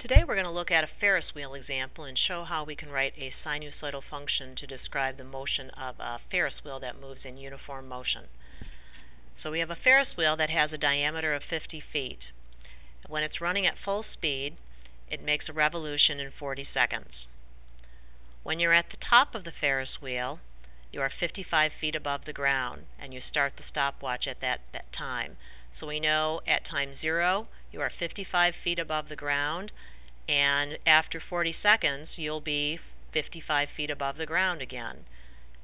Today we're going to look at a Ferris wheel example and show how we can write a sinusoidal function to describe the motion of a Ferris wheel that moves in uniform motion. So we have a Ferris wheel that has a diameter of 50 feet. When it's running at full speed, it makes a revolution in 40 seconds. When you're at the top of the Ferris wheel, you are 55 feet above the ground, and you start the stopwatch at that time. So we know at time 0, you are 55 feet above the ground, and after 40 seconds, you'll be 55 feet above the ground again.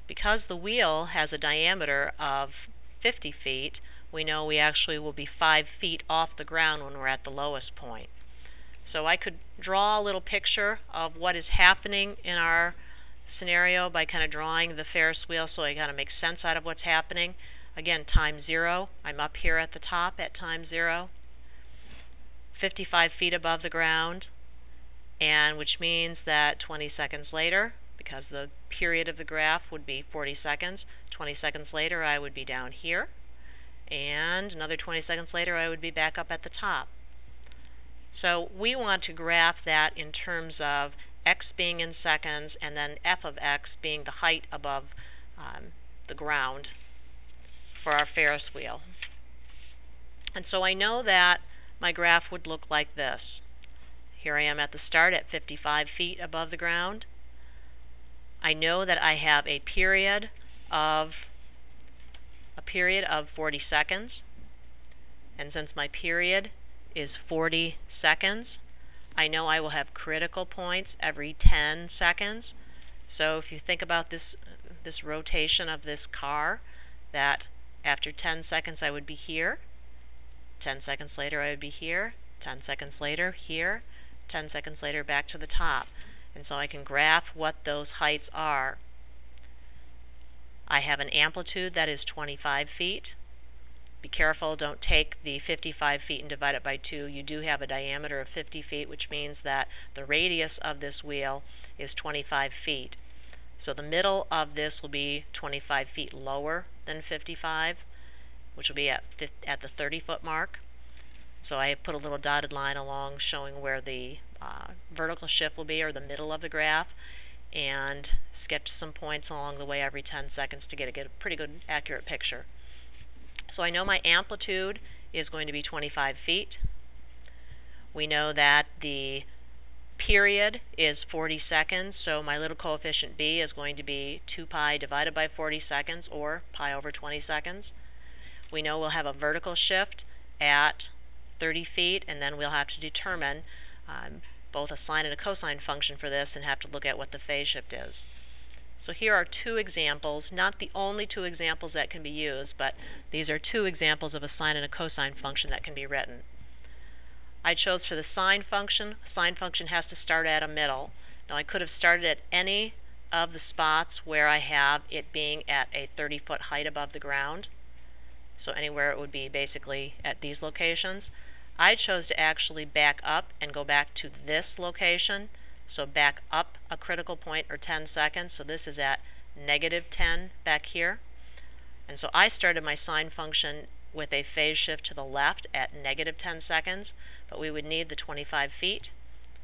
Because the wheel has a diameter of 50 feet, we know we actually will be 5 feet off the ground when we're at the lowest point. So I could draw a little picture of what is happening in our scenario by kind of drawing the Ferris wheel so I kind of make sense out of what's happening. Again, time 0, I'm up here at the top at time 0, 55 feet above the ground, and which means that 20 seconds later, because the period of the graph would be 40 seconds, 20 seconds later I would be down here, and another 20 seconds later I would be back up at the top. So we want to graph that in terms of x being in seconds and then f of x being the height above the ground for our Ferris wheel. And so I know that my graph would look like this. Here I am at the start at 55 feet above the ground. I know that I have a period of 40 seconds, and since my period is 40 seconds, I know I will have critical points every 10 seconds. So if you think about this rotation of this car, that after 10 seconds I would be here, 10 seconds later I would be here, 10 seconds later here, 10 seconds later back to the top. And so I can graph what those heights are. I have an amplitude that is 25 feet. Be careful, don't take the 55 feet and divide it by 2. You do have a diameter of 50 feet, which means that the radius of this wheel is 25 feet. So the middle of this will be 25 feet lower than 55, which will be at the 30-foot mark. So I put a little dotted line along showing where the vertical shift will be, or the middle of the graph, and sketch some points along the way every 10 seconds to get a pretty good accurate picture. So I know my amplitude is going to be 25 feet. We know that the period is 40 seconds, so my little coefficient b is going to be 2 pi divided by 40 seconds, or pi over 20 seconds. We know we'll have a vertical shift at 30 feet, and then we'll have to determine both a sine and a cosine function for this and have to look at what the phase shift is. So here are two examples, not the only two examples that can be used, but these are two examples of a sine and a cosine function that can be written. I chose for the sine function. Sine function has to start at a middle. Now I could have started at any of the spots where I have it being at a 30-foot height above the ground. So anywhere it would be basically at these locations. I chose to actually back up and go back to this location. So back up a critical point, or 10 seconds. So this is at -10 back here. And so I started my sine function with a phase shift to the left at -10 seconds, but we would need the 25 feet.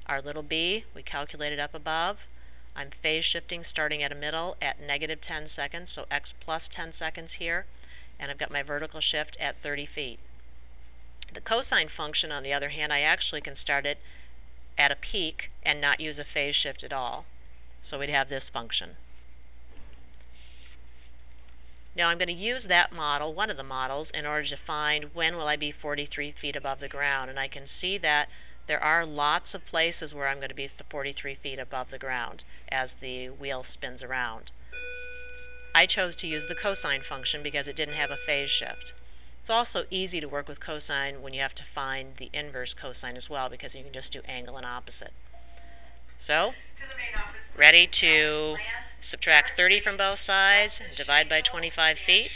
Our little b, we calculated up above. I'm phase shifting starting at a middle at -10 seconds, so x plus 10 seconds here, and I've got my vertical shift at 30 feet. The cosine function, on the other hand, I actually can start it at a peak and not use a phase shift at all. So we'd have this function. Now I'm going to use that model, one of the models, in order to find when will I be 43 feet above the ground. And I can see that there are lots of places where I'm going to be 43 feet above the ground as the wheel spins around. I chose to use the cosine function because it didn't have a phase shift. It's also easy to work with cosine when you have to find the inverse cosine as well, because you can just do angle and opposite. So, ready to subtract 30 from both sides, and divide by 25 feet,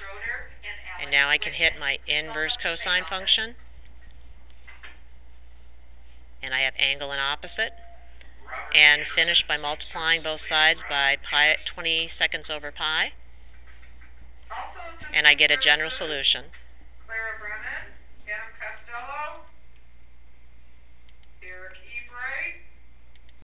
and now I can hit my inverse cosine function, and I have angle and opposite, and finish by multiplying both sides by 20 seconds over pi, and I get a general solution.